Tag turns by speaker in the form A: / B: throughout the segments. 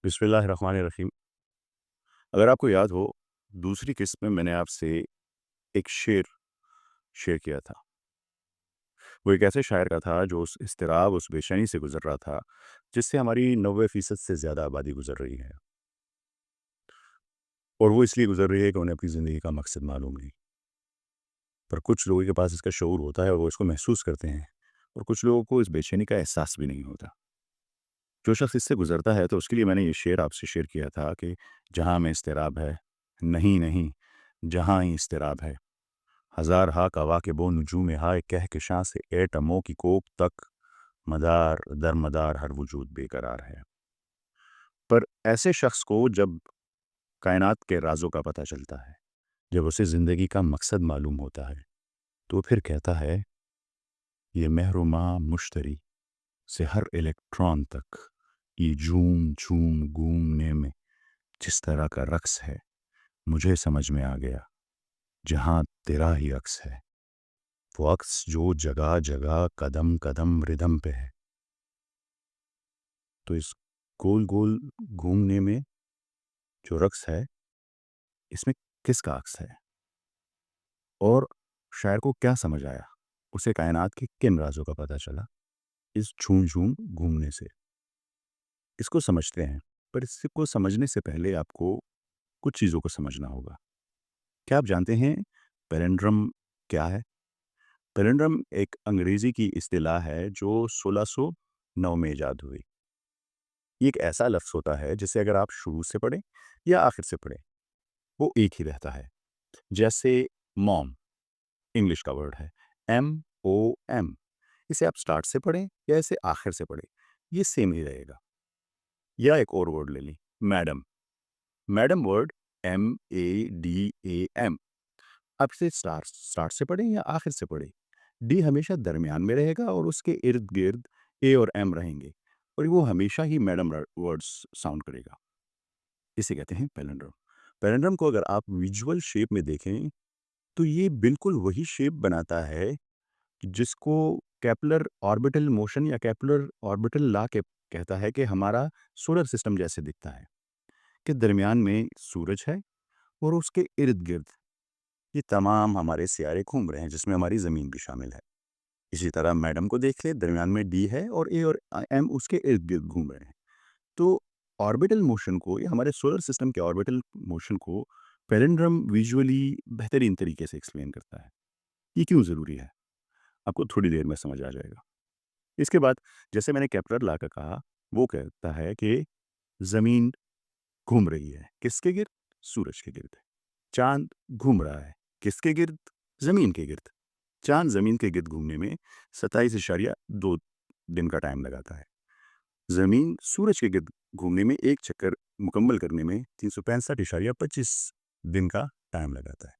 A: बिस्मिल्लाहिर्रहमानिर्रहीम। अगर आपको याद हो, दूसरी किस्त में मैंने आपसे एक शेर शेयर किया था। वो एक ऐसे शायर का था जो उस इज़्तिराब, उस बेचैनी से गुज़र रहा था, जिससे हमारी 90% से ज़्यादा आबादी गुज़र रही है। और वो इसलिए गुज़र रही है कि उन्हें अपनी ज़िंदगी का मकसद मालूम नहीं। पर कुछ लोगों के पास इसका शऊर होता है और वो इसको महसूस करते हैं, और कुछ लोगों को इस बेचैनी का एहसास भी नहीं होता। जो शख़्स इससे गुज़रता है, तो उसके लिए मैंने ये शेर आपसे शेयर किया था कि जहाँ में इज़्तिराब है, नहीं, नहीं, जहाँ ही इज़्तिराब है। हजार हा कवाकिबो नुजूम हाय कहकशां से एटमों की कोक तक मदार दर मदार हर वजूद बेकरार है। पर ऐसे शख्स को जब कायनात के राजों का पता चलता है, जब उसे ज़िंदगी का मकसद मालूम होता है, तो फिर कहता है, ये महरुमा मुश्तरी से हर इलेक्ट्रॉन तक ये झूम झूम घूमने में जिस तरह का रक्स है, मुझे समझ में आ गया जहाँ तेरा ही अक्स है। वो अक्स जो जगह जगह कदम कदम रिदम पे है। तो इस गोल गोल घूमने में जो रक्स है, इसमें किसका अक्स है? और शायर को क्या समझ आया? उसे कायनात के किन राज़ों का पता चला इस झूम-झूम घूमने से? इसको समझते हैं, पर इसको समझने से पहले आपको कुछ चीज़ों को समझना होगा। क्या आप जानते हैं पैलिंड्रोम क्या है? पैलिंड्रोम एक अंग्रेज़ी की इस्तिलाह है जो 1609 में इजाद हुई। ये एक ऐसा लफ्ज़ होता है जिसे अगर आप शुरू से पढ़ें या आखिर से पढ़ें, वो एक ही रहता है। जैसे मॉम इंग्लिश का वर्ड है, MOM, इसे आप स्टार्ट से पढ़ें या इसे आखिर से पढ़ें, ये सेम ही रहेगा। या एक और वर्ड ले लें, मैडम। मैडम वर्ड MADAM, आप इसे स्टार्ट स्टार्ट से पढ़ें या आखिर से पढ़ें, डी हमेशा दरमियान में रहेगा और उसके इर्द गिर्द ए और एम रहेंगे, और वो हमेशा ही मैडम वर्ड्स साउंड करेगा। इसे कहते हैं पैलिंड्रोम। पैलिंड्रोम को अगर आप विजुअल शेप में देखें, तो ये बिल्कुल वही शेप बनाता है जिसको केपलर ऑर्बिटल मोशन या केपलर ऑर्बिटल लॉ के कहता है कि हमारा सोलर सिस्टम जैसे दिखता है, कि दरमियान में सूरज है और उसके इर्द गिर्द ये तमाम हमारे सियारे घूम रहे हैं, जिसमें हमारी ज़मीन भी शामिल है। इसी तरह मैडम को देख ले, दरमियान में डी है और ए और एम उसके इर्द गिर्द घूम रहे हैं। तो ऑर्बिटल मोशन को, या हमारे सोलर सिस्टम के ऑर्बिटल मोशन को, पैलिंड्रोम विजुअली बेहतरीन तरीके से एक्सप्लेन करता है। ये क्यों ज़रूरी है, आपको थोड़ी देर में समझ आ जाएगा। इसके बाद, जैसे मैंने केपलर लॉ का कहा, वो कहता है कि ज़मीन घूम रही है किसके गिर्द? सूरज के गिर्द। चाँद घूम रहा है किसके गिर्द? ज़मीन के गिर्द। चाँद ज़मीन के गिर्द घूमने में 27.2 दिन का टाइम लगाता है। ज़मीन सूरज के गिर्द घूमने में एक चक्कर मुकम्मल करने में 365.25 दिन का टाइम लगाता है।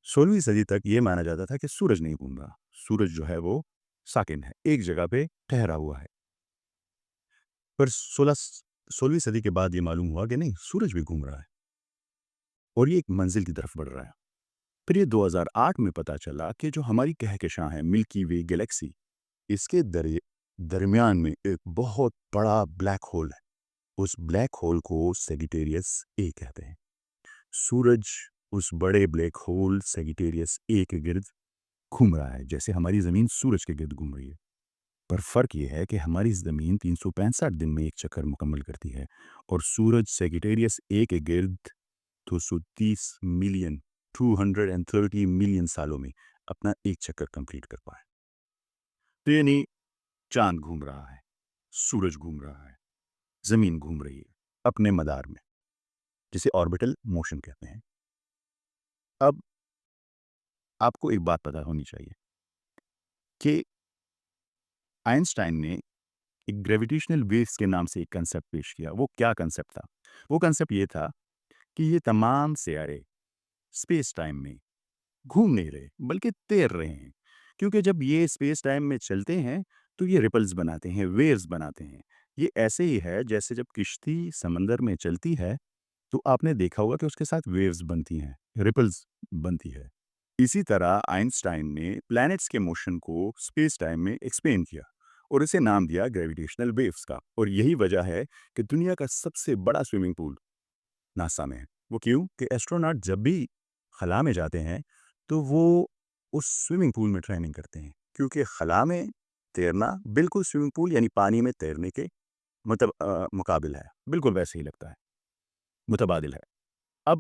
A: 16वीं सदी तक ये माना जाता था कि सूरज नहीं घूम रहा, सूरज जो है वो साकिन है, एक जगह पे ठहरा हुआ है। पर 16वीं सदी के बाद ये मालूम हुआ कि नहीं, सूरज भी घूम रहा है और ये एक मंजिल की तरफ बढ़ रहा है। फिर ये 2008 में पता चला कि जो हमारी कहकशां है, मिल्की वे गैलेक्सी, इसके दरमियान में एक बहुत बड़ा ब्लैक होल है। उस ब्लैक होल को सेजिटेरियस ए कहते हैं। सूरज उस बड़े ब्लैक होल सेजिटेरियस ए के गिर्द घूम रहा है, जैसे हमारी ज़मीन सूरज के गिर्द घूम रही है। पर फ़र्क ये है कि हमारी ज़मीन 365 दिन में एक चक्कर मुकम्मल करती है, और सूरज सेजिटेरियस ए के गिर्द 230 मिलियन 230 मिलियन सालों में अपना एक चक्कर कंप्लीट कर पाए। तो यानी चाँद घूम रहा है, सूरज घूम रहा है, ज़मीन घूम रही है अपने मदार में, जिसे ऑर्बिटल मोशन कहते हैं। अब आपको एक बात पता होनी चाहिए कि आइंस्टाइन ने एक ग्रेविटेशनल वेव्स के नाम से एक कंसेप्ट पेश किया। वो क्या कंसेप्ट था? वो कंसेप्ट ये था कि ये तमाम सियारे स्पेस टाइम में घूम नहीं रहे, बल्कि तैर रहे हैं। क्योंकि जब ये स्पेस टाइम में चलते हैं, तो ये रिपल्स बनाते हैं, वेव्स बनाते हैं। ये ऐसे ही है जैसे जब किश्ती समंदर में चलती है, तो आपने देखा होगा कि उसके साथ वेव्स बनती हैं, रिपल्स बनती है। इसी तरह आइंस्टाइन ने प्लैनेट्स के मोशन को स्पेस टाइम में एक्सप्लेन किया, اور اسے نام دیا گریویٹیشنل ویوز کا. اور یہی وجہ ہے کہ دنیا کا سب سے بڑا سوئمنگ پول ناسا میں ہے. وہ کیوں کہ ایسٹروناٹ جب بھی خلا میں جاتے ہیں تو وہ اس سوئمنگ پول میں ٹریننگ کرتے ہیں, کیونکہ خلا میں تیرنا بالکل سوئمنگ پول یعنی پانی میں تیرنے کے مقابل ہے, بالکل ویسے ہی لگتا ہے, متبادل ہے. اب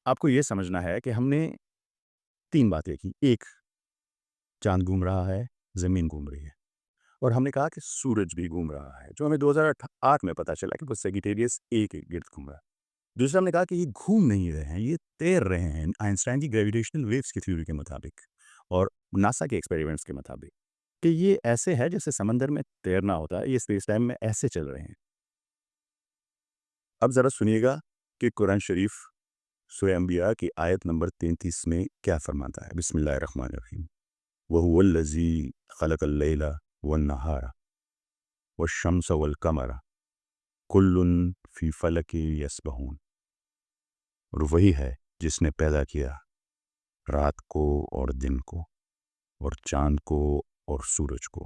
A: آپ کو یہ سمجھنا ہے کہ ہم نے 3 باتیں کی. ایک, چاند گھوم رہا ہے, زمین گھوم رہی ہے, اور ہم نے کہا کہ سورج بھی گھوم رہا ہے, جو ہمیں 2008 میں پتا چلا کہ وہ سیگیٹیریس اے کے گرد گھوم رہا ہے. دوسرا ہم نے کہا کہ یہ گھوم نہیں رہے ہیں, یہ تیر رہے ہیں آئنسٹائن کی گریویٹیشنل ویوز کی تھیوری کے مطابق اور ناسا کے ایکسپیریمنٹس کے مطابق, کہ یہ ایسے ہے جیسے سمندر میں تیرنا ہوتا ہے, یہ اسپیس ٹائم میں ایسے چل رہے ہیں. اب ذرا سنیے گا کہ قرآن شریف سورہ انبیاء کی آیت نمبر 33 میں کیا فرماتا ہے. بسم اللہ الرحمن الرحیم. وَهُوَ الَّذِي خَلَقَ اللَّيْلَ وَالنَّهَارَ وَالشَّمْسَ وَالْقَمَرَ كُلٌّ فِي فَلَكٍ يَسْبَحُونَ. اور وہی ہے جس نے پیدا کیا رات کو اور دن کو اور چاند کو اور سورج کو,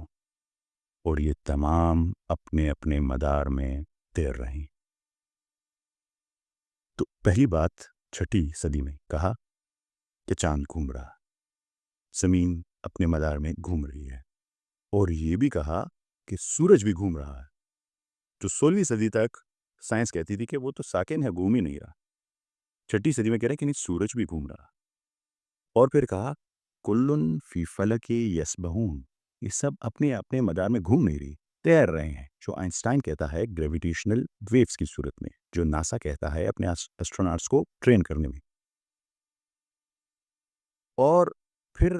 A: اور یہ تمام اپنے اپنے مدار میں تیر رہے ہیں. تو پہلی بات 6 صدی میں کہا کہ چاند گھوم رہا, زمین اپنے مدار میں گھوم رہی ہے, اور یہ بھی کہا کہ سورج بھی گھوم رہا ہے, جو 16ویں صدی تک سائنس کہتی تھی کہ وہ تو ساکن ہے, گھوم ہی نہیں رہا. 6 صدی میں کہہ رہے ہیں کہ نہیں, سورج بھی گھوم رہا. اور پھر کہا کلن فی فلک یسبحون, یہ سب اپنے اپنے مدار میں گھوم نہیں رہی, تیر رہے ہیں, جو آئنسٹائن کہتا ہے گریویٹیشنل ویوز کی صورت میں, جو ناسا کہتا ہے اپنے ایسٹروناٹس کو ٹرین کرنے میں. اور پھر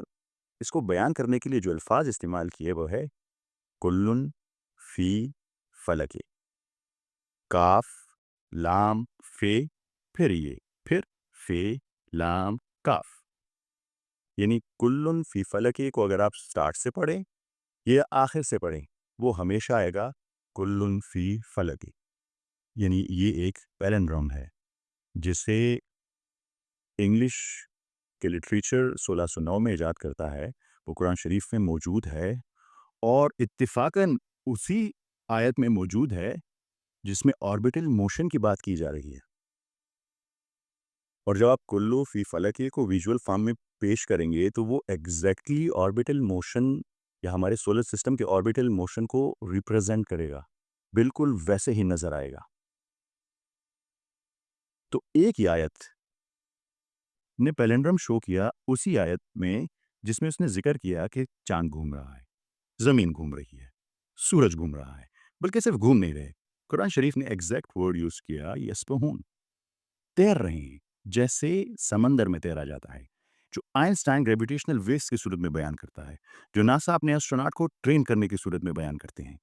A: اس کو بیان کرنے کے لیے جو الفاظ استعمال کیے وہ ہے کلن فی فلک, کاف لام فے, پھر یہ پھر فے لام کاف, یعنی کلن فی فلک کو اگر آپ سٹارٹ سے پڑھیں یا آخر سے پڑھیں وہ ہمیشہ آئے گا کلن فی فلک. یعنی یہ ایک پیلنڈروم ہے جسے انگلش کے لٹریچر 1609 میں ایجاد کرتا ہے, وہ قرآن شریف میں موجود ہے, اور اتفاقاً اسی آیت میں موجود ہے جس میں آربیٹل موشن کی بات کی جا رہی ہے. اور جب آپ کلو فی فلک کو ویژول فارم میں پیش کریں گے تو وہ ایگزیکٹلی آربیٹل موشن یا ہمارے سولر سسٹم کے آربیٹل موشن کو ریپرزینٹ کرے گا, بالکل ویسے ہی نظر آئے گا. تو ایک ہی آیت نے پیلنڈرم شو کیا اسی آیت میں جس میں اس نے ذکر کیا کہ چاند گھوم رہا ہے, زمین گھوم رہی ہے, سورج گھوم رہا ہے, بلکہ صرف گھوم نہیں رہے. قرآن شریف نے ایگزیکٹ ورڈ یوز کیا یسبحون, تیر رہے ہیں جیسے سمندر میں تیرا جاتا ہے, جو آئنسٹائن گریویٹیشنل ویوز کی صورت میں بیان کرتا ہے, جو ناسا اپنے ایسٹروناٹ کو ٹرین کرنے کی صورت میں بیان کرتے ہیں.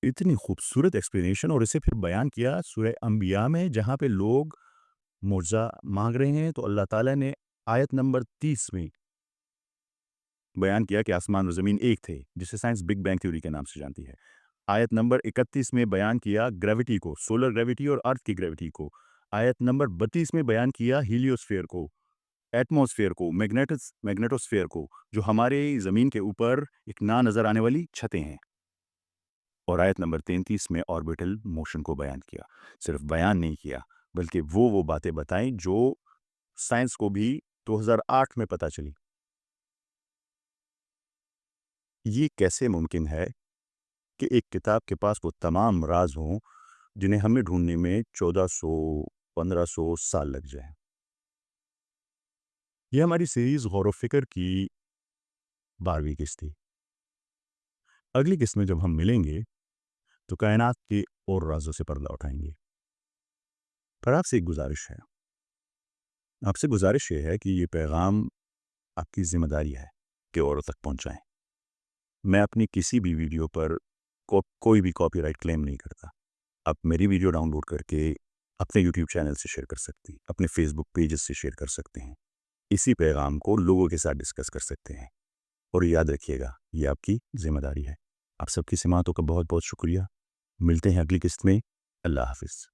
A: اتنی خوبصورت ایکسپلینیشن, اور اسے پھر بیان کیا سورہ انبیاء میں جہاں پہ لوگ معجزہ مانگ رہے ہیں, تو اللہ تعالیٰ نے آیت نمبر 30 میں بیان کیا کہ آسمان اور زمین ایک تھے, جسے سائنس بگ بینگ تھیوری کے نام سے جانتی ہے. آیت نمبر 31 میں بیان کیا گریوٹی کو, سولر گریوٹی اور ارتھ کی گریوٹی کو. آیت نمبر 32 میں بیان کیا ہیلیوسفیئر کو, ایٹموسفیئر کو, میگنیٹوسفیئر کو, جو ہمارے زمین کے اوپر ایک نہ نظر آنے والی چھتیں ہیں. اور آیت نمبر 33 میں آربیٹل موشن کو بیان کیا. صرف بیان نہیں کیا بلکہ وہ باتیں بتائیں جو سائنس کو بھی 2008 میں پتہ چلی. یہ کیسے ممکن ہے کہ ایک کتاب کے پاس وہ تمام راز ہوں جنہیں ہمیں ڈھونڈنے میں 1400-1500 سال لگ جائیں. یہ ہماری سیریز غور و فکر کی 12ویں قسط تھی. اگلی قسط میں جب ہم ملیں گے تو کائنات کے اور رازوں سے پردہ اٹھائیں گے. پر آپ سے ایک گزارش ہے, آپ سے گزارش یہ ہے کہ یہ پیغام آپ کی ذمہ داری ہے کہ اوروں تک پہنچائیں. میں اپنی کسی بھی ویڈیو پر کوئی بھی کاپی رائٹ کلیم نہیں کرتا. آپ میری ویڈیو ڈاؤن لوڈ کر کے اپنے یوٹیوب چینل سے شیئر کر سکتے ہیں, اپنے فیس بک پیجز سے شیئر کر سکتے ہیں, اسی پیغام کو لوگوں کے ساتھ ڈسکس کر سکتے ہیں. اور یاد رکھیے گا یہ آپ کی ذمہ داری ہے. آپ سب کی سماعتوں کا بہت بہت شکریہ. ملتے ہیں اگلی قسط میں. اللہ حافظ.